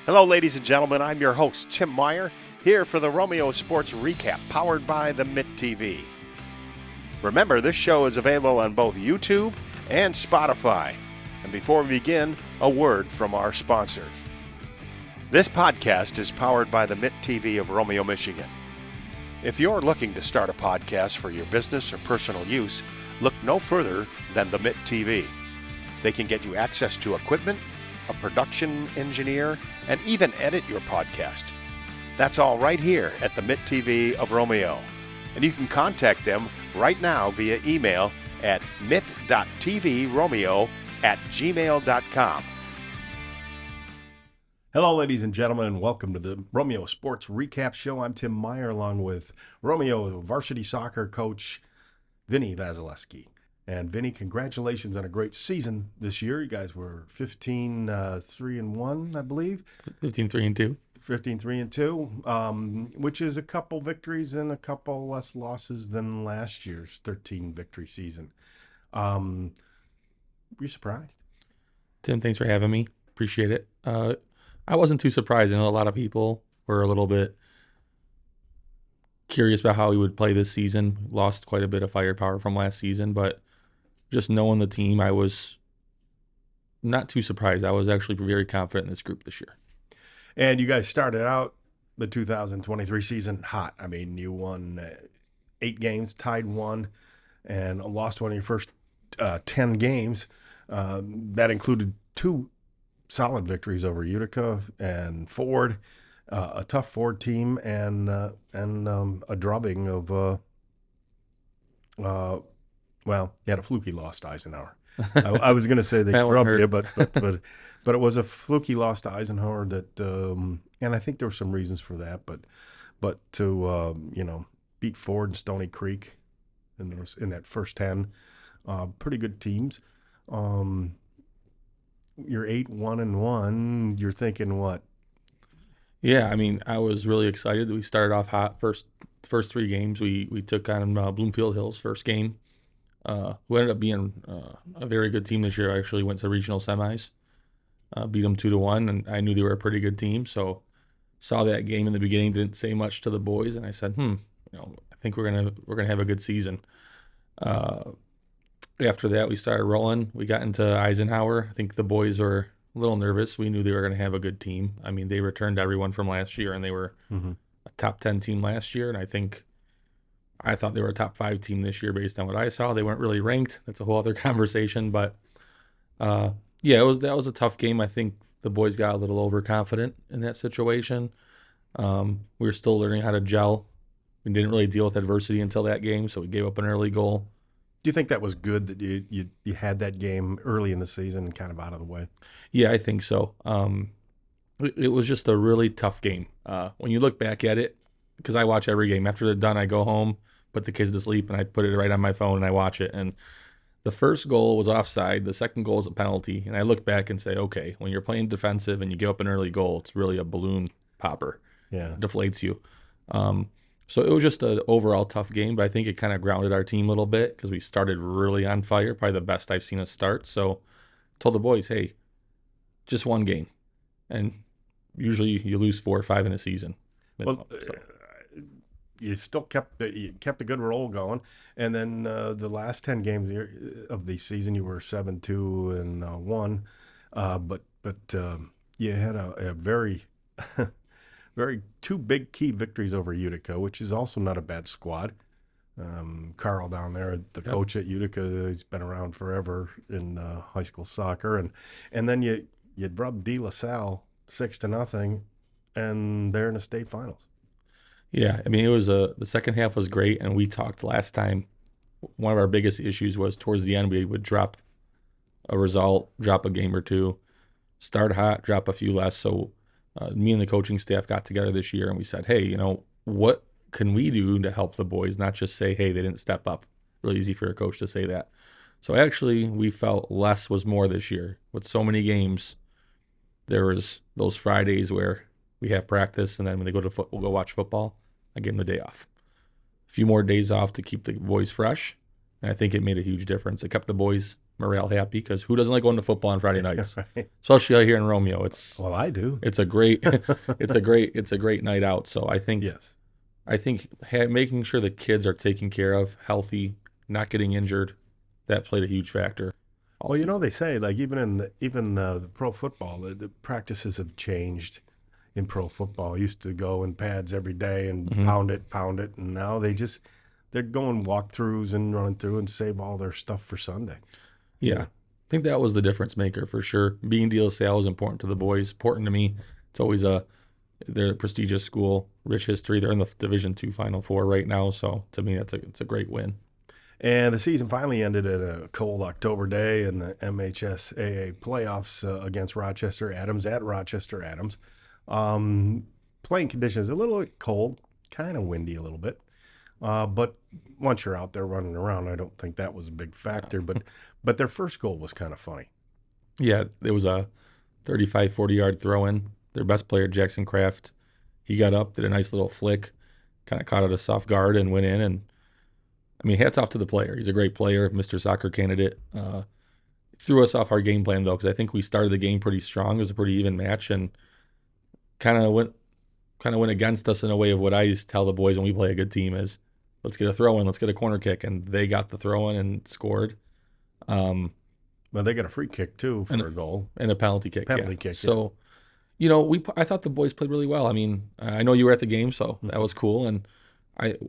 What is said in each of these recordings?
Hello, ladies and gentlemen. I'm your host, Tim Meyer, here for the Romeo Sports Recap, powered by the Mitt TV. Remember, this show is available on both YouTube and Spotify. And before we begin, a word from our sponsors. This podcast is powered by the Mitt TV of Romeo, Michigan. If you're looking to start a podcast for your business or personal use, look no further than the Mitt TV. They can get you access to equipment, a production engineer, and even edit your podcast. That's all right here at the Mitt TV of Romeo. And you can contact them right now via email at mitt.tvromeo@gmail.com. Hello, ladies and gentlemen, and welcome to the Romeo Sports Recap Show. I'm Tim Meyer, along with Romeo varsity soccer coach Vinny Vasilevsky. And Vinny, congratulations on a great season this year. You guys were 15-3-1, I believe. 15-3-2. 15-3-2, which is a couple victories and a couple less losses than last year's 13-victory season. Were you surprised? Tim, thanks for having me. Appreciate it. I wasn't too surprised. I know a lot of people were a little bit curious about how he would play this season. Lost quite a bit of firepower from last season, but just knowing the team, I was not too surprised. I was actually very confident in this group this year. And you guys started out the 2023 season hot. I mean, you won 8 games, tied 1, and lost one of your first 10 games. That included 2 solid victories over Utica and Ford, a tough Ford team, and a drubbing of, you had a fluky loss to Eisenhower. I was going to say they drubbed you, but it was a fluky loss to Eisenhower that, and I think there were some reasons for that, but to beat Ford and Stony Creek in that first 10, pretty good teams. You're 8-1-1. You're thinking what? Yeah, I mean, I was really excited. We started off hot. First 3 games, we took on Bloomfield Hills first game. Who ended up being a very good team this year. I actually went to regional semis, beat them 2-1, and I knew they were a pretty good team. So saw that game in the beginning, didn't say much to the boys, and I said, I think we're gonna have a good season. After that, we started rolling. We got into Eisenhower. I think the boys were a little nervous. We knew they were going to have a good team. I mean, they returned everyone from last year, and they were a top 10 team last year. And I thought they were a top 5 team this year based on what I saw. They weren't really ranked. That's a whole other conversation. But, that was a tough game. I think the boys got a little overconfident in that situation. We were still learning how to gel. We didn't really deal with adversity until that game, so we gave up an early goal. Do you think that was good that you had that game early in the season and kind of out of the way? Yeah, I think so. It was just a really tough game. When you look back at it, because I watch every game. After they're done, I go home, put the kids to sleep, and I put it right on my phone and I watch it. And the first goal was offside. The second goal is a penalty. And I look back and say, okay, when you're playing defensive and you give up an early goal, it's really a balloon popper. Yeah, it deflates you. So it was just an overall tough game, but I think it kind of grounded our team a little bit because we started really on fire, probably the best I've seen us start. So I told the boys, hey, just one game. And usually you lose 4 or 5 in a season. You still kept a good roll going. And then the last 10 games of the season, you were 7-2-1. But you had a very... very 2 big key victories over Utica, which is also not a bad squad. Carl down there, the coach at Utica, he's been around forever in high school soccer, and then you rubbed De La Salle 6-0, and they're in the state finals. Yeah, I mean, it was the second half was great, and we talked last time. One of our biggest issues was towards the end we would drop a result, drop a game or 2, start hot, drop a few less. So me and the coaching staff got together this year and we said, hey, what can we do to help the boys, not just say, hey, they didn't step up. Really easy for a coach to say that. So actually we felt less was more this year. With so many games, there was those Fridays where we have practice and then when they we'll go watch football, I give them the day off. A few more days off to keep the boys fresh. And I think it made a huge difference. It kept the boys morale happy because who doesn't like going to football on Friday nights, Right. especially out here in Romeo? Well, I do. It's a great it's a great night out. So Yes. I think making sure the kids are taken care of, healthy, not getting injured, that played a huge factor. Well, you know, they say like even the pro football, the practices have changed in pro football. Used to go in pads every day and pound it, and now they're going walkthroughs and running through and save all their stuff for Sunday. Yeah. I think that was the difference maker for sure. Being De La Salle is important to the boys, important to me. It's always they're a prestigious school, rich history. They're in the Division II Final Four right now, so to me it's a great win. And the season finally ended at a cold October day in the MHSAA playoffs against Rochester Adams at Rochester Adams. Playing conditions a little bit cold, kind of windy a little bit. But once you're out there running around, I don't think that was a big factor. But their first goal was kind of funny. Yeah, it was a 35, 40-yard throw-in. Their best player, Jackson Kraft, he got up, did a nice little flick, kind of caught it a soft guard and went in. And, I mean, hats off to the player. He's a great player, Mr. Soccer candidate. Threw us off our game plan, though, because I think we started the game pretty strong. It was a pretty even match and kind of went against us in a way of what I used to tell the boys when we play a good team is, let's get a throw-in, let's get a corner kick. And they got the throw-in and scored. Well, they got a free kick, too, for a goal. And a penalty kick. Penalty kick, So, you know, I thought the boys played really well. I mean, I know you were at the game, so that was cool. And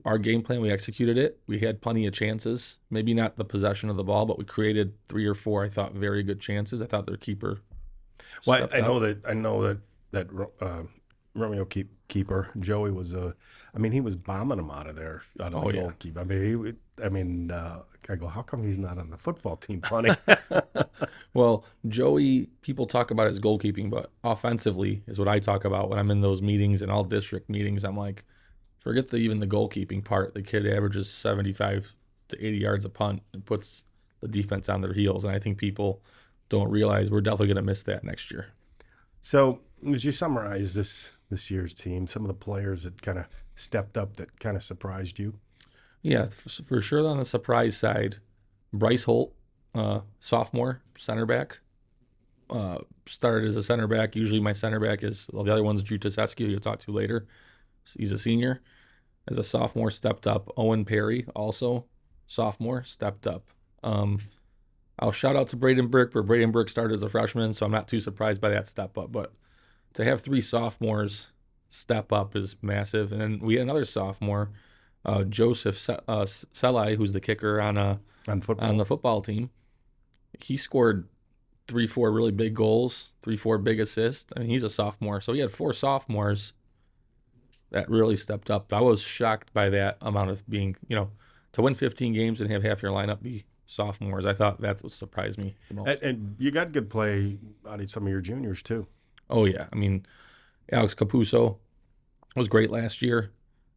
our game plan, we executed it. We had plenty of chances. Maybe not the possession of the ball, but we created 3 or 4, I thought, very good chances. I thought their keeper Well, I know up. that Romeo keeper Joey was he was bombing them out of there, out of the goalkeeper. I go, how come he's not on the football team punting? Well, Joey, people talk about his goalkeeping, but offensively is what I talk about when I'm in those meetings and all district meetings. I'm like, forget even the goalkeeping part. The kid averages 75 to 80 yards a punt and puts the defense on their heels. And I think people don't realize we're definitely going to miss that next year. So, as you summarize this year's team, some of the players that kind of stepped up that kind of surprised you? Yeah, for sure on the surprise side, Bryce Holt, sophomore center back, started as a center back. Usually my center back is, the other one's Drew Tasescu, you'll talk to later. So he's a senior. As a sophomore, stepped up. Owen Perry, also sophomore, stepped up. I'll shout out to Braden Burke, but Braden Burke started as a freshman, so I'm not too surprised by that step up. But to have 3 sophomores step up is massive. And then we had another sophomore, Joseph Selai, who's the kicker on the football team. He scored 3-4 really big goals, 3-4 big assists. I mean, he's a sophomore. So he had 4 sophomores that really stepped up. I was shocked by that amount of being, to win 15 games and have half your lineup be sophomores. I thought that's what surprised me the most. And you got good play out of some of your juniors, too. Oh, yeah. I mean, Alex Capuzzo was great last year,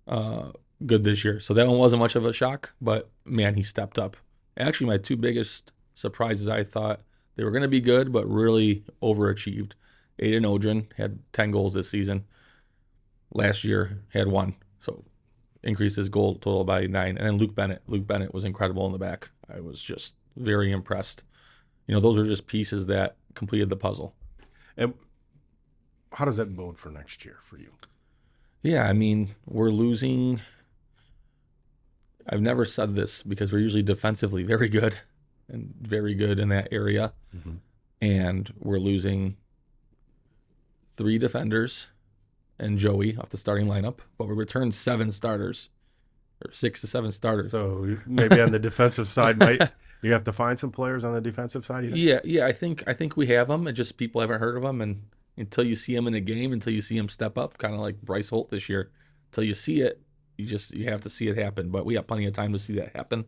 good this year. So that one wasn't much of a shock, but, man, he stepped up. Actually, my 2 biggest surprises, I thought they were going to be good, but really overachieved. Aiden Odrin had 10 goals this season. Last year had 1, so increased his goal total by 9. And then Luke Bennett was incredible in the back. I was just very impressed. Those are just pieces that completed the puzzle. And how does that bode for next year for you? Yeah, I mean, we're losing. I've never said this because we're usually defensively very good and very good in that area. Mm-hmm. And we're losing 3 defenders and Joey off the starting lineup, but we returned 7 starters, or 6 to 7 starters. So maybe on the defensive side, you have to find some players on the defensive side? Yeah. I think we have them. It just people haven't heard of them, and until you see them in a game, until you see them step up, kind of like Bryce Holt this year, until you see it, you have to see it happen. But we got plenty of time to see that happen.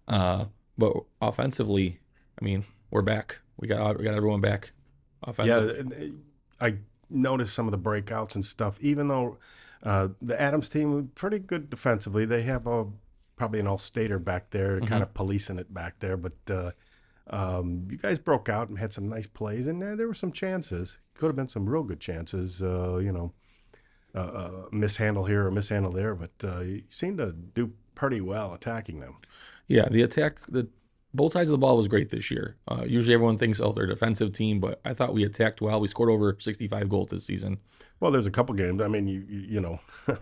But offensively, I mean, we're back. We got everyone back. Offensively. Yeah, I noticed some of the breakouts and stuff. Even though the Adams team was pretty good defensively, they have probably an all-stater back there, kind of policing it back there. But you guys broke out and had some nice plays, and there were some chances. Could have been some real good chances. Mishandle here or mishandle there, but you seem to do pretty well attacking them. Yeah, the attack, the both sides of the ball was great this year. Usually everyone thinks, oh, they're a defensive team, but I thought we attacked well. We scored over 65 goals this season. Well, there's a couple games. I mean, you know, it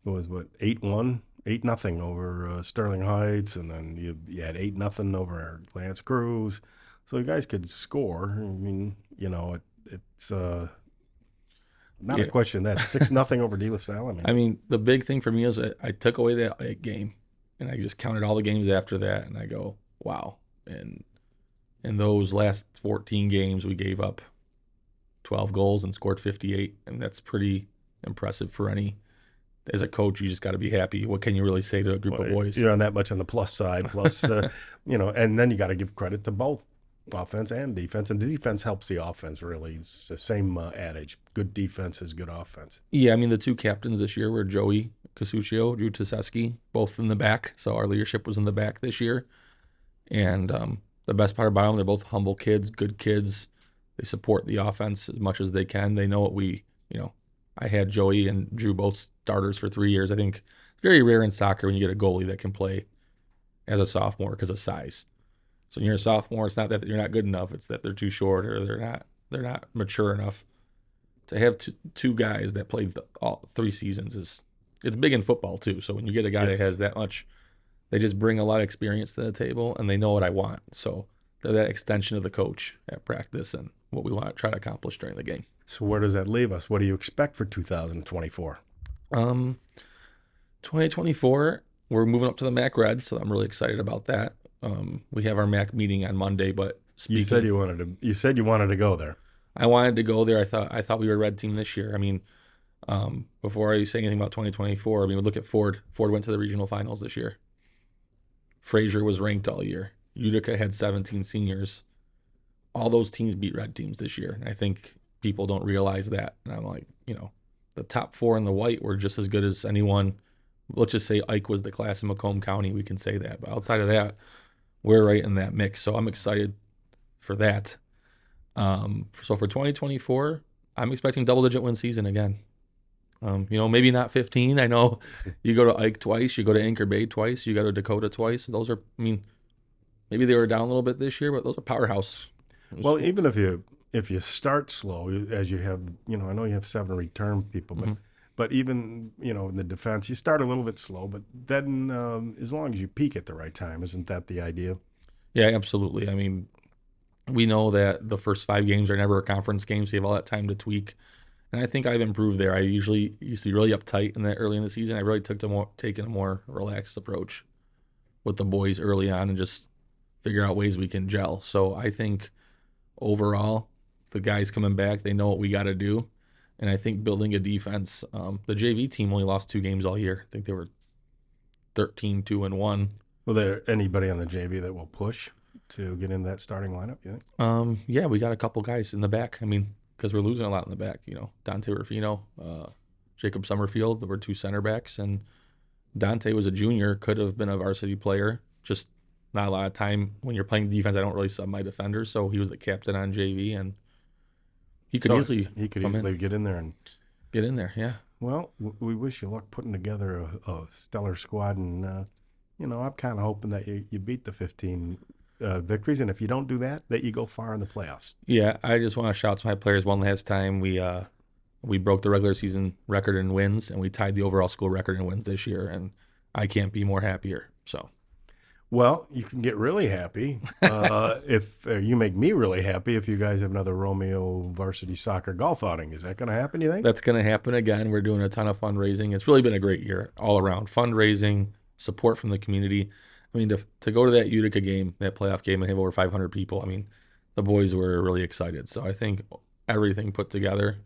was what 8-1, 8-0 over Sterling Heights, and then you had 8-0 over Lance Cruz. So you guys could score. I mean, you know, it's not a question. That's 6-0 over De La Salle. I mean, the big thing for me is I took away that game, and I just counted all the games after that, and I go, wow. And in those last 14 games, we gave up 12 goals and scored 58. I mean, that's pretty impressive for any. As a coach, you just got to be happy. What can you really say to a group of boys? You're on that much on the plus side. Plus, you know, and then you got to give credit to both offense and defense. And the defense helps the offense, really. It's the same adage. Good defense is good offense. Yeah, I mean, the two captains this year were Joey Casuccio, Drew Teseski, both in the back. So our leadership was in the back this year. And the best part about them, they're both humble kids, good kids. They support the offense as much as they can. They know what I had Joey and Drew both starters for 3 years. I think it's very rare in soccer when you get a goalie that can play as a sophomore because of size. So when you're a sophomore, it's not that you're not good enough. It's that they're too short or they're not mature enough. To have two guys that played all 3 seasons it's big in football too. So when you get a guy that has that much, they just bring a lot of experience to the table and they know what I want. So they're that extension of the coach at practice and what we want to try to accomplish during the game. So where does that leave us? What do you expect for 2024? 2024, we're moving up to the MAC Red, so I'm really excited about that. We have our MAC meeting on Monday, but you said you wanted to go there. I wanted to go there. I thought we were a red team this year. I mean, before I say anything about 2024, I mean, look at Ford. Ford went to the regional finals this year. Fraser was ranked all year. Utica had 17 seniors. All those teams beat red teams this year. And I think people don't realize that. And I'm like, the top 4 in the white were just as good as anyone. Let's just say Ike was the class in Macomb County. We can say that. But outside of that, we're right in that mix. So I'm excited for that. So for 2024, I'm expecting double-digit win season again. Maybe not 15. I know you go to Ike twice, you go to Anchor Bay twice, you go to Dakota twice. Those are, maybe they were down a little bit this year, but those are powerhouse. Well, even if you start slow, as you have, I know you have 7 return people, but even, in the defense, you start a little bit slow, but then as long as you peak at the right time, isn't that the idea? Yeah, absolutely. I mean, we know that the first 5 games are never a conference game, so you have all that time to tweak. And I think I've improved there. I usually used to be really uptight in that early in the season. I really taken a more relaxed approach with the boys early on and just figure out ways we can gel. So I think overall, the guys coming back, they know what we got to do. And I think building a defense, the JV team only lost 2 games all year. I think they were 13-2-1. Will there anybody on the JV that will push to get in that starting lineup, you think? Yeah, we got a couple guys in the back. I mean, because we're losing a lot in the back. Dante Rufino, Jacob Summerfield, there were 2 center backs. And Dante was a junior, could have been a varsity player, just not a lot of time. When you're playing defense, I don't really sub my defenders, so he was the captain on JV, and he could easily get in there and get in there. Yeah. Well, we wish you luck putting together a stellar squad, and I'm kind of hoping that you beat the 15 victories, and if you don't do that you go far in the playoffs. Yeah, I just want to shout to my players one last time. We broke the regular season record in wins, and we tied the overall school record in wins this year, and I can't be more happier. So. Well, you can get really happy if you make me really happy if you guys have another Romeo varsity soccer golf outing. Is that going to happen, you think? That's going to happen again. We're doing a ton of fundraising. It's really been a great year all around. Fundraising, support from the community. I mean, to go to that Utica game, that playoff game, and have over 500 people, I mean, the boys were really excited. So I think everything put together,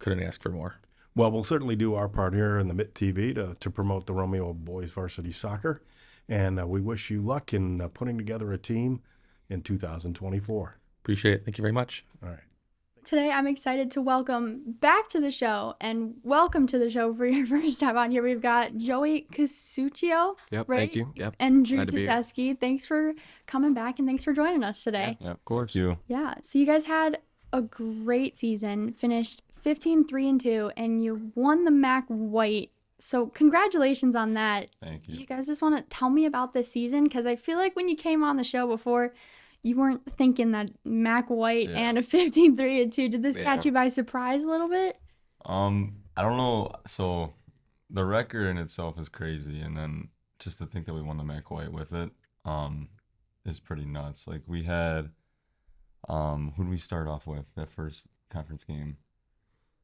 couldn't ask for more. Well, we'll certainly do our part here in the Mitt TV to promote the Romeo boys varsity soccer. And we wish you luck in putting together a team in 2024. Appreciate it. Thank you very much. All right. Today, I'm excited to welcome back to the show and welcome to the show for your first time on here. We've got Joey Casuccio. Yep, right? Thank you. Yep. And Drew Teseski. Thanks for coming back and thanks for joining us today. Yeah, of course. Yeah. So you guys had a great season, finished 15-3-2, and you won the MAC White So congratulations on that. Thank Do you. you guys just want to tell me about this season? Because I feel like when you came on the show before, you weren't thinking that Mac White Yeah. and a 15-3-2. Did this Yeah. catch you by surprise a little bit? I don't know. So the record in itself is crazy, and then just to think that we won the Mac White with it, is pretty nuts. Like we had, who did we start off with that first conference game?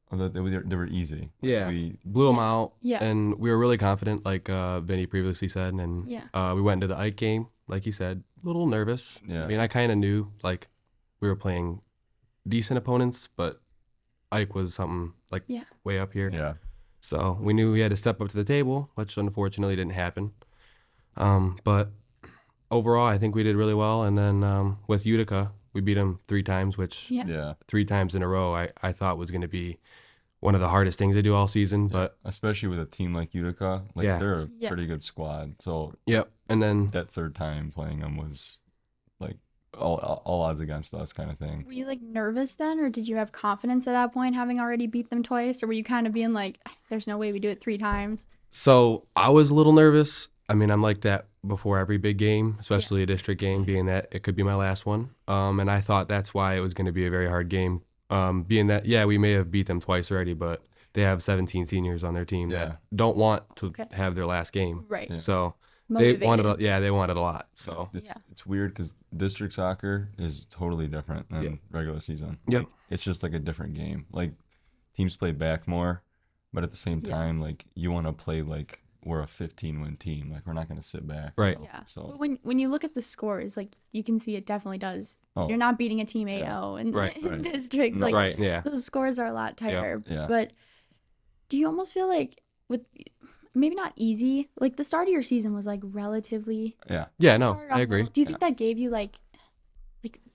Oh, they were easy. Yeah, We blew them out. Yeah. And we were really confident, like Vinny previously said. And Yeah. we went into the Ike game, like he said, a little nervous. Yeah. I mean, I kind of knew, like, we were playing decent opponents, but Ike was something, like, Yeah. way up here. yeah. So we knew we had to step up to the table, which unfortunately didn't happen. But overall, I think we did really well. And then with Utica, we beat them 3 times, which Yeah. Yeah. 3 times in a row I thought was going to be one of the hardest things to do all season. But Especially with a team like Utica, like Yeah. they're a Yeah. pretty good squad. So yep. And then that third time playing them was like all odds against us kind of thing. Were you like nervous then, or did you have confidence at that point, having already beat them twice, or were you kind of being like, "There's no way we do it 3 times"? so I was a little nervous. I mean, I'm like that before every big game, especially a district game, being that it could be my last one. And I thought that's why it was going to be a very hard game. Being that, yeah, we may have beat them twice already, but they have 17 seniors on their team Yeah. that don't want to Okay. have their last game. Right. Yeah. So Motivated. they wanted, they wanted a lot. So It's weird because district soccer is totally different than Yeah. regular season. Yep. Like, it's just like a different game. Like teams play back more, but at the same Yeah. time, like you want to play like we're a 15-win team. Like we're not going to sit back. Right. Yeah. So But when you look at the scores, like you can see it definitely does. Oh. You're not beating a team 8-0 in, Right, in right. districts. Like right, yeah. those scores are a lot tighter. Yeah. But do you almost feel like with maybe not easy, like the start of your season was like relatively yeah. Yeah, no, started off I agree. well. Do you think that gave you like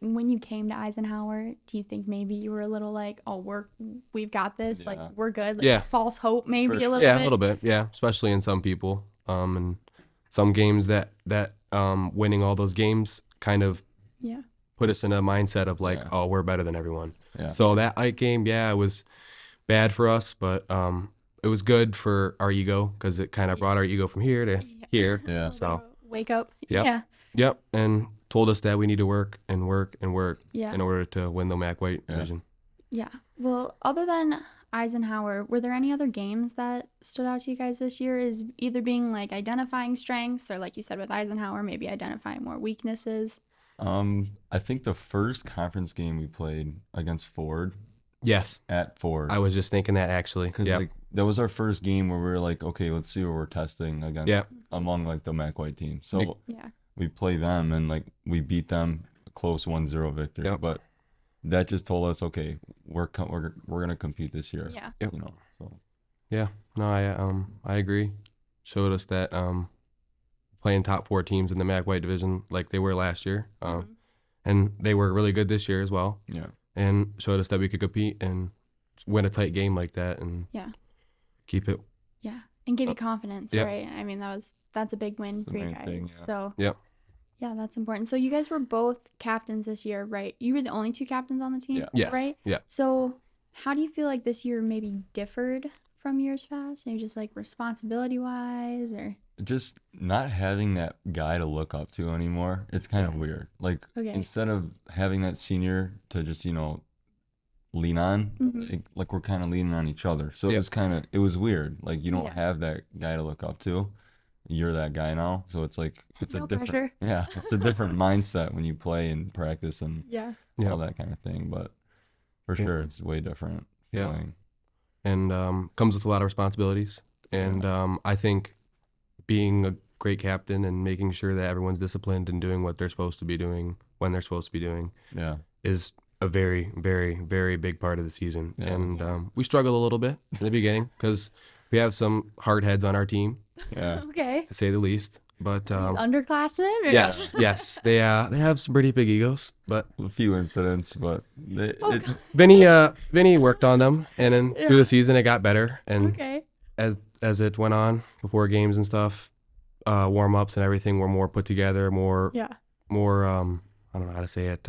when you came to Eisenhower, do you think maybe you were a little like, oh, we've got this, like Yeah. we're good, like Yeah. false hope maybe For a sure. little Yeah, bit? a little bit. Yeah, especially in some people. And some games that winning all those games kind of Yeah. put us in a mindset of like, Yeah. oh, we're better than everyone. Yeah. So that Ike game, yeah, it was bad for us, but it was good for our ego because it kind of brought our ego from here to here. Yeah. So Wake up. Yep. Yeah. yep, and told us that we need to work and work and work Yeah. in order to win the Mac White Yeah. division. Yeah. Well, other than Eisenhower, were there any other games that stood out to you guys this year as either being like identifying strengths or like you said with Eisenhower, maybe identifying more weaknesses? I think the first conference game we played against Ford Yes, at Ford. I was just thinking that actually. Because Yeah, like that was our first game where we were like, okay, let's see what we're testing against Yep. among like the Mac White team. So Big- Yeah. we play them and like we beat them a close 1-0 victory. Yep. But that just told us, okay, we're gonna compete this year. Yeah. Yep. You know. So yeah. No, I agree. Showed us that playing top 4 teams in the Mac White division like they were last year, Mhm. and they were really good this year as well. yeah. And showed us that we could compete and win a tight game like that and Yeah. keep it. Yeah. And give you confidence, Yep. right? I mean, that's a big win It's the for you main guys. thing, yeah. So Yep. yeah, that's important. So you guys were both captains this year, right? You were the only 2 captains on the team, Yeah. Yes. right? Yeah. So how do you feel like this year maybe differed from years past? Maybe just like responsibility wise or Just not having that guy to look up to anymore. It's kind of weird. Like Okay. instead of having that senior to just, lean on, Mhm. like we're kind of leaning on each other. So Yep. it was weird. Like you don't Yeah. have that guy to look up to. You're that guy now. So it's like it's No a different pressure. yeah, it's a different mindset when you play and practice and yeah. Yep. all that kind of thing. But for sure it's way different Yeah. feeling. And comes with a lot of responsibilities. And I think being a great captain and making sure that everyone's disciplined and doing what they're supposed to be doing when they're supposed to be doing Yeah. is a very, very, very big part of the season. Yeah. And we struggle a little bit in the beginning because we have some hard heads on our team, Yeah. Okay. to say the least. But These underclassmen? Or- yes, they have some pretty big egos. But A few incidents, but Oh, it, God. Vinny worked on them, and then through the season it got better. And Okay. as it went on before games and stuff, warm ups and everything were more put together, more Yeah. I don't know how to say it.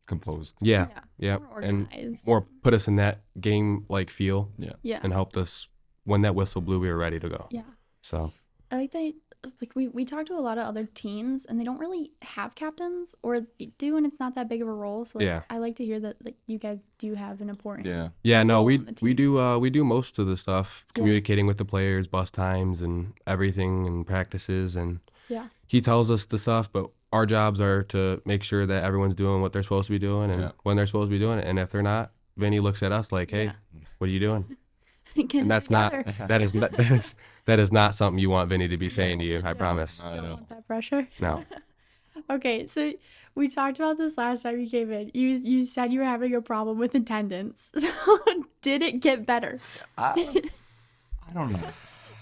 composed. Yeah, More and organized. more put us in that game like feel Yeah. and helped us when that whistle blew, we were ready to go. Yeah. So I like that. Like we talked to a lot of other teams, and they don't really have captains, or they do, and it's not that big of a role. So like, Yeah. I like to hear that like you guys do have an important. yeah, no, role we on the we team. do we do most of the stuff, Yeah. communicating with the players, bus times, and everything, and practices, and Yeah. he tells us the stuff, but our jobs are to make sure that everyone's doing what they're supposed to be doing and when they're supposed to be doing it. And if they're not, Vinny looks at us like, "Hey, what are you doing?" Get And it that's not together. that is not something you want Vinny to be saying to you. I promise. I Don't know. want that pressure. No. Okay, so we talked about this last time you came in. You said you were having a problem with attendance. So did it get better? I don't know.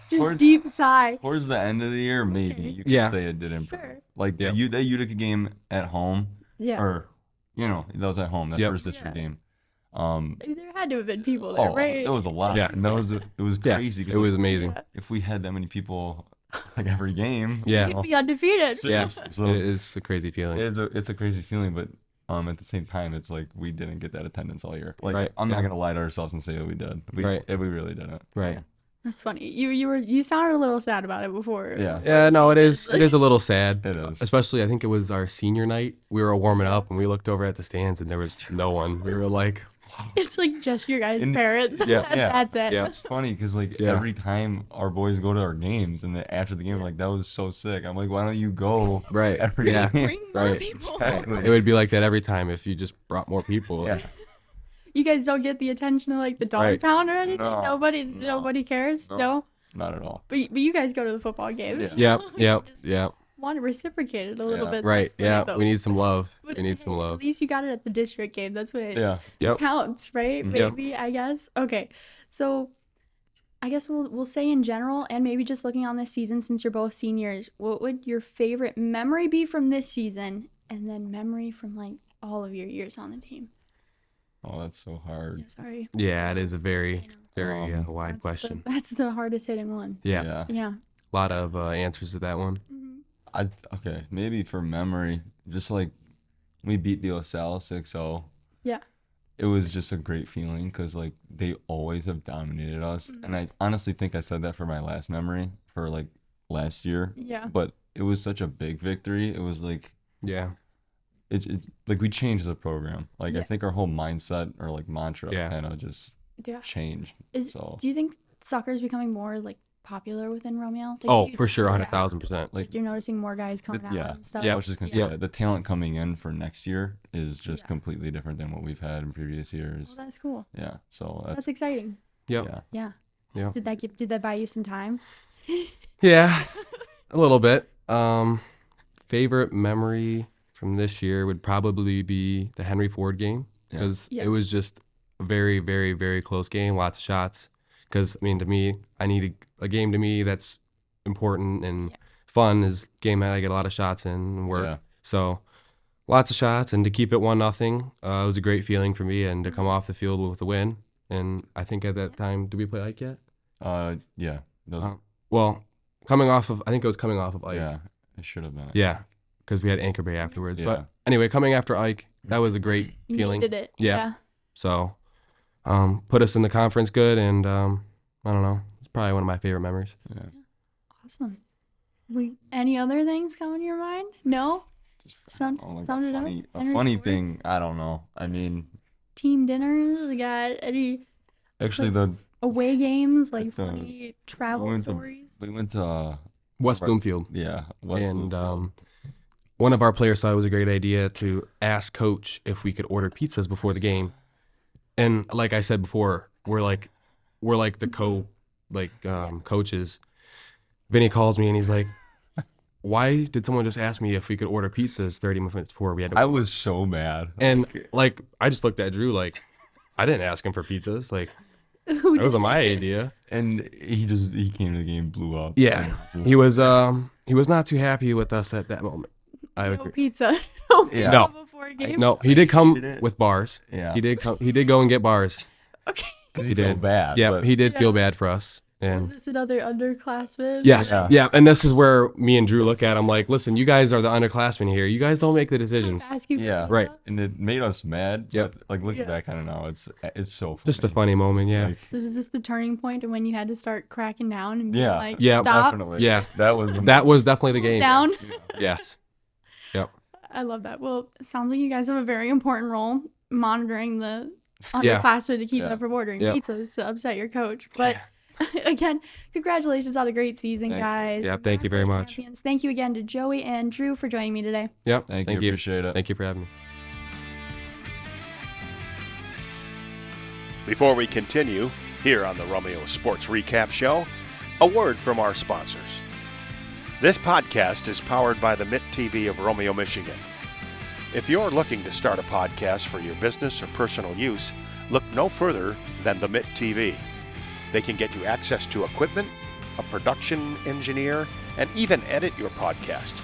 Just Towards- deep sigh. Towards the end of the year, maybe Okay. you could Yeah. say it did improve. Sure. Like Yep. the Utica game at home, Yeah. or that was at home. That Yep. first district Yeah. game. There had to have been people there, Oh, right? there was a lot. Yeah. And it was Yeah, crazy. 'Cause it was amazing. if we had that many people like every game, Yeah. You'd be undefeated. Yeah, So it's a crazy feeling. it's a crazy feeling, but at the same time, it's like we didn't get that attendance all year. Like Right, I'm not yeah. gonna lie to ourselves and say that we did. We really didn't. Right. That's funny. You sounded a little sad about it before. Yeah. Yeah, no, it is a little sad. It is. Especially, I think it was our senior night. We were warming up and we looked over at the stands and there was no one. We were like, It's like just your guys' And- parents. Yeah. That's it. Yeah. It's funny because like Yeah. every time our boys go to our games and after the game, like that was so sick. I'm like, why don't you go right. every Yeah. game? Bring more Right. people. Exactly. It would be like that every time if you just brought more people. Yeah. You guys don't get the attention of like the dog Right. pound or anything. No. Nobody cares. No. No. Not at all. But you guys go to the football games. Yep. Yep. Just Yep. want to reciprocate it a little Yeah. bit. Right. That's funny, Yeah. though. We need some love. But We need some hey, love. At least you got it at the district game. That's what it Yeah. Yep. counts, right? Yep. Maybe, I guess. Okay. So I guess we'll say in general, and maybe just looking on this season since you're both seniors, what would your favorite memory be from this season, and then memory from like all of your years on the team? Oh, that's so hard. Yeah, sorry. Yeah, it is a very, very wide That's question. That's the hardest hitting one. Yeah. Yeah. A lot of answers to that one. Okay, maybe for memory, just like we beat De La Salle 6-0. Yeah. It was just a great feeling because like they always have dominated us, and I honestly think I said that for my last memory for like last year. Yeah. But it was such a big victory. It was like Yeah. it like we changed the program. Like I Yeah. think our whole mindset or like mantra Yeah. kind of just Yeah. changed. So Do you think soccer is becoming more like popular within Romeo? Like, Oh, do you- for sure, yeah. 100,000%. Like you're noticing more guys coming out yeah. and stuff. I was just gonna say Yeah. that the talent coming in for next year is just Yeah. completely different than what we've had in previous years. Well, that's cool. Yeah, so That's that's exciting. Yep. yeah. Yeah. Yeah. Did that buy you some time? Yeah, a little bit. Favorite memory from this year would probably be the Henry Ford game because Yeah. it was just a very, very, very close game. Lots of shots. Because I mean, to me, I need a game to me that's important and fun is game that I get a lot of shots in and work. Yeah. So lots of shots and to keep it 1-0, it was a great feeling for me and to come off the field with a win. And I think at that time, did we play Ike yet? Yeah. Those, Well, coming off of, I think it was coming off of Ike. yeah, it should have been. Yeah, because we had Anchor Bay afterwards. Yeah. But anyway, coming after Ike, that was a great You feeling. needed it. Yeah. So, put us in the conference good, and I don't know, it's probably one of my favorite memories. Yeah. Awesome. Any other things come in your mind? No? Sum Oh, like it up? a Henry funny Ford? thing, I don't know. I mean, Team dinners? You got any actually the away games? Like Like, funny travel we went to- stories? we went to West Right. Bloomfield, yeah, West and Bloomfield. one of our players thought it was a great idea to ask coach if we could order pizzas before the game. And like I said before, we're like the coaches. Vinny calls me and he's like, "Why did someone just ask me if we could order pizzas 30 minutes before we had to?" I was so mad. And like I just looked at Drew like, I didn't ask him for pizzas. Like Who that wasn't my idea. And he came to the game, blew up. Yeah, And he was not too happy with us at that moment. I No agree. pizza. No pizza Yeah. No. before a game? No, he did come didn't. with bars. Yeah. He did go and get bars. Okay. because He he felt did. bad. Yeah, but he did feel Yeah. bad for us. And Was this another underclassman? yes, Yeah. yeah. And this is where me and Drew look at him like, listen, you guys are the underclassmen here. You guys don't make the decisions. Ask you for Yeah. that. Right. And it made us mad. Yep. But, like, looking Yeah. back on it now, it's so funny. Just a funny moment, yeah. Like, So was this the turning point and when you had to start cracking down and being Yeah. like, Yeah, stop definitely. Yeah. That was That was definitely the game. down? Yes. Yep. I love that. Well, it sounds like you guys have a very important role monitoring the Yeah. underclassmen to keep Yeah. them from ordering Yep. pizzas to upset your coach. But again, congratulations on a great season, Thank you. guys. Yeah, thank you very National much. champions. Thank you again to Joey and Drew for joining me today. Yep. Thank you. Appreciate it. Thank you for having me. Before we continue, here on the Romeo Sports Recap Show, a word from our sponsors. This podcast is powered by the Mitt TV of Romeo, Michigan. If you're looking to start a podcast for your business or personal use, look no further than the Mitt TV. They can get you access to equipment, a production engineer, and even edit your podcast.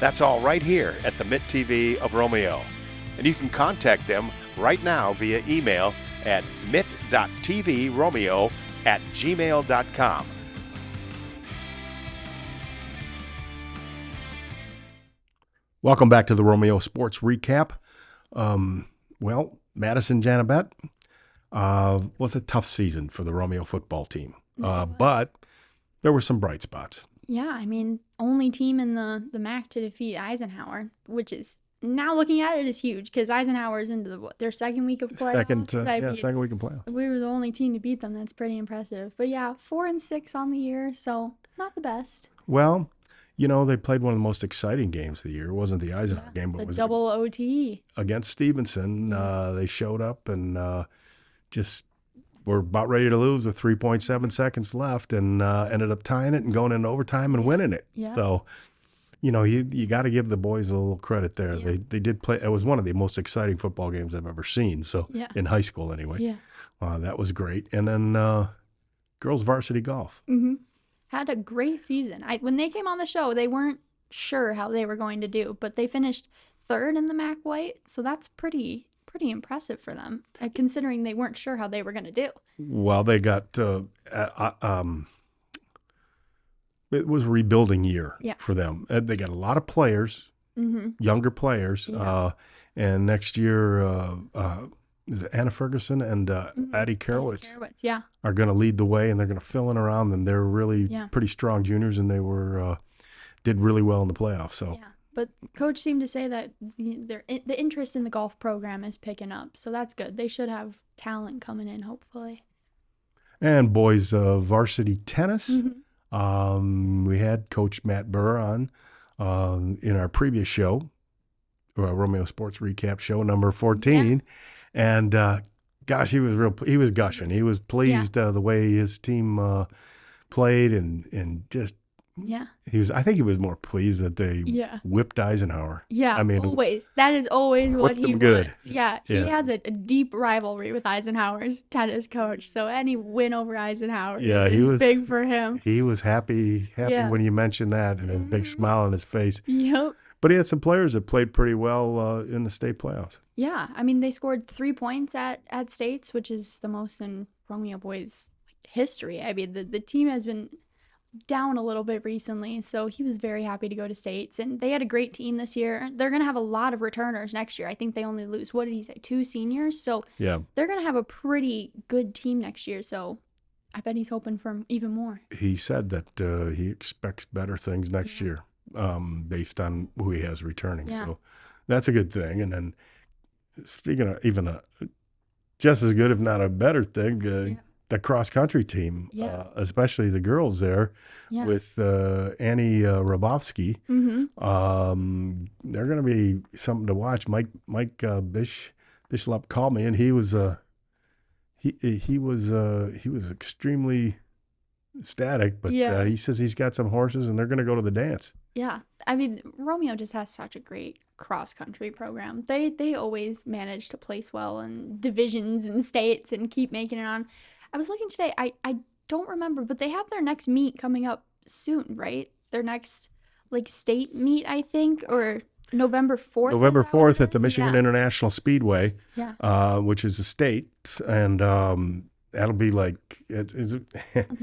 That's all right here at the Mitt TV of Romeo. And you can contact them right now via email at mitt.tvromeo@gmail.com. Welcome back to the Romeo Sports Recap. Well, Madison Janabet was a tough season for the Romeo football team, but there were some bright spots. Yeah, I mean, only team in the MAC to defeat Eisenhower, which is now looking at it is huge because Eisenhower's into their second week of playoffs. Second week in playoffs. We were the only team to beat them. That's pretty impressive. But yeah, 4-6 on the year, so not the best. Well, you know, they played one of the most exciting games of the year. It wasn't the Eisenhower game, but The it was double OT. against Stevenson. They showed up and just were about ready to lose with 3.7 seconds left and ended up tying it and going into overtime and winning it. Yeah. So, you know, you got to give the boys a little credit there. Yeah. They did play. It was one of the most exciting football games I've ever seen. So Yeah. in high school anyway. Yeah. That was great. And then girls varsity golf. Mm-hmm. Had a great season. When they came on the show, they weren't sure how they were going to do, but they finished third in the MAC White, so that's pretty impressive for them, considering they weren't sure how they were going to do. Well, they got it was a rebuilding year for them. They got a lot of players, younger players, and next year is it Anna Ferguson and Addie Karowitz Yeah. are going to lead the way, and they're going to fill in around them. They're really pretty strong juniors, and they were did really well in the playoffs. So. Yeah. But coach seemed to say that the interest in the golf program is picking up, so that's good. They should have talent coming in, hopefully. And boys varsity tennis. We had Coach Matt Burr on in our previous show, Romeo Sports Recap Show number 14, and gosh, he was gushing. He was pleased the way his team played, and just. Yeah. I think he was more pleased that they whipped Eisenhower. Yeah, I mean, always. That is always what he them good. wants. Yeah, he Yeah. has a deep rivalry with Eisenhower's tennis coach. So any win over Eisenhower he is was big for him. He was happy when you mentioned that, and a big smile on his face. Yep. But he had some players that played pretty well in the state playoffs. Yeah, I mean, they scored 3 points at States, which is the most in Romeo boys history. I mean, the team has been down a little bit recently, so he was very happy to go to States, and they had a great team this year. They're going to have a lot of returners next year. I think they only lose, what did he say, 2 seniors? So they're going to have a pretty good team next year, so I bet he's hoping for even more. He said that he expects better things next year based on who he has returning. So that's a good thing. And then speaking of even just as good, if not a better thing, the cross-country team, especially the girls there with Annie Rabovsky. They're going to be something to watch. Mike Bishlop called me, and he was extremely ecstatic, but he says he's got some horses, and they're going to go to the dance. Yeah, I mean, Romeo just has such a great cross-country program. They always manage to place well in divisions and states and keep making it on. I was looking today. I don't remember, but they have their next meet coming up soon, right? Their next state meet, I think, or November 4th. November 4th at the Michigan International Speedway, which is a state, and that'll be like it's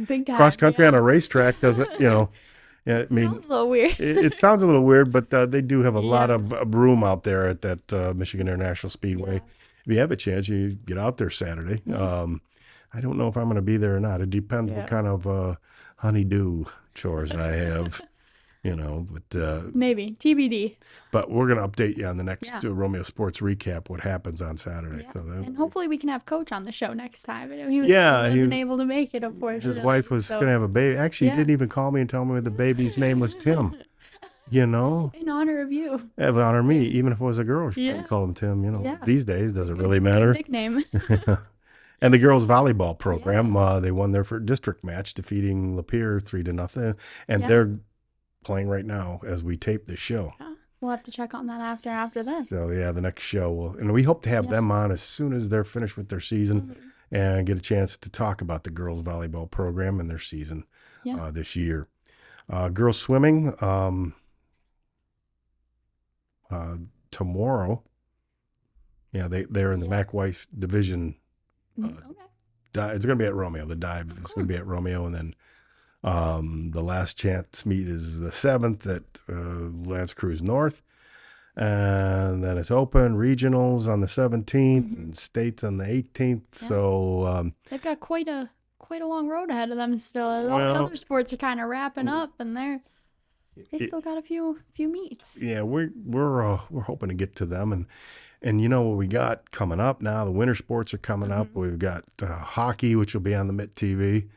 Big time. cross country on yeah. a racetrack. Doesn't Yeah, I mean, Sounds a little weird. it sounds a little weird, but they do have a lot Yeah. of room out there at that Michigan International Speedway. Yeah. If you have a chance, you get out there Saturday. Yeah. I don't know if I'm going to be there or not. It depends Yeah. what kind of honeydew chores I have, Maybe TBD. but we're going to update you on the next Yeah. Romeo Sports recap, what happens on Saturday. Yeah. So And hopefully we can have Coach on the show next time. I know he Yeah, wasn't able to make it, unfortunately. his wife was so going to have a baby. Actually, Yeah. he didn't even call me and tell me the baby's name was Tim. in honor of you. It would honor me, even if it was a girl. She Yeah. probably call him Tim. Yeah. These days doesn't really Good matter. nickname. And the girls volleyball program, they won their first district match, defeating Lapeer 3-0, and Yeah. they're playing right now as we tape this show. Yeah. We'll have to check on that after this. So yeah, the next show and we hope to have Yeah. them on as soon as they're finished with their season, and get a chance to talk about the girls volleyball program and their season Yeah. this year. Girls swimming tomorrow. Yeah, they're in the Mac Weiss division. Okay. It's going to be at Romeo. The dive is going to be at Romeo, and then the last chance meet is the 7th at Lance Cruz North, and then it's open regionals on the 17th and states on the 18th. Yeah. So They've got quite a long road ahead of them still. All the Well- other sports are kind of wrapping up, and they still got a few meets. yeah, we're hoping to get to them, and you know what we got coming up now. The winter sports are coming up. We've got hockey, which will be on the Mitt TV.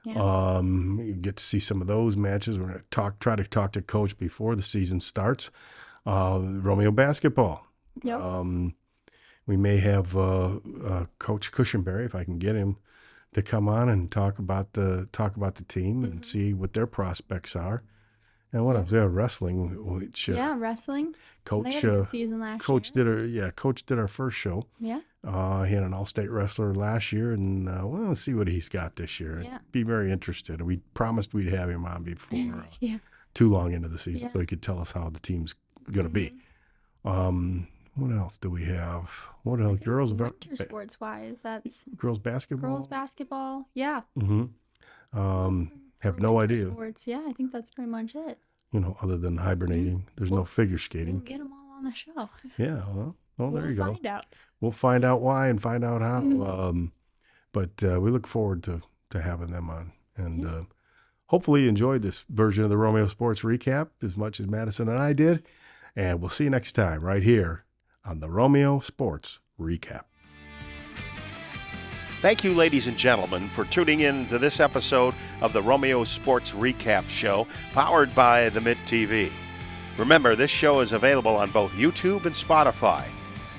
Yeah. You get to see some of those matches. We're going to try to talk to Coach before the season starts. Romeo basketball. Yep. We may have Coach Cushenberry, if I can get him, to come on and talk about the team and see what their prospects are. And what else? We have wrestling, which yeah, wrestling. They Coach had a good season last Coach year. Coach did our first show. Yeah. He had an all-state wrestler last year, and we'll see what he's got this year. Yeah. I'd be very interested. We promised we'd have him on before Yeah. too long into the season, Yeah. so he could tell us how the team's going to be. What else do we have? What else? Girls Winter sports wise, that's girls basketball. girls basketball. Yeah. Have For no winter idea. Sports. Yeah, I think that's pretty much it. Other than hibernating, there's no figure We'll skating. get them all on the show. Yeah. Well, there you go. Find out. We'll find out why and find out how. But we look forward to having them on, and hopefully you enjoyed this version of the Romeo Sports Recap as much as Madison and I did. And we'll see you next time right here on the Romeo Sports Recap. Thank you, ladies and gentlemen, for tuning in to this episode of the Romeo Sports Recap Show, powered by the Mitt TV. Remember, this show is available on both YouTube and Spotify.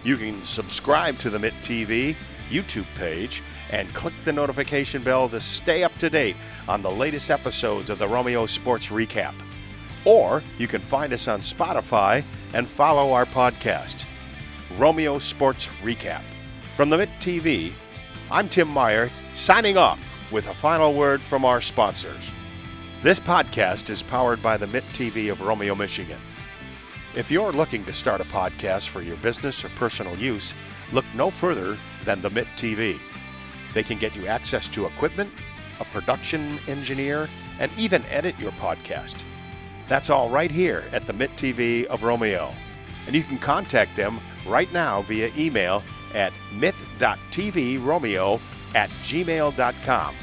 You can subscribe to the Mitt TV YouTube page and click the notification bell to stay up to date on the latest episodes of the Romeo Sports Recap. Or you can find us on Spotify and follow our podcast, Romeo Sports Recap. From the Mitt TV, I'm Tim Meyer, signing off with a final word from our sponsors. This podcast is powered by the Mitt TV of Romeo, Michigan. If you're looking to start a podcast for your business or personal use, look no further than the Mitt TV. They can get you access to equipment, a production engineer, and even edit your podcast. That's all right here at the Mitt TV of Romeo. And you can contact them right now via email at mitt.tvromeo@gmail.com.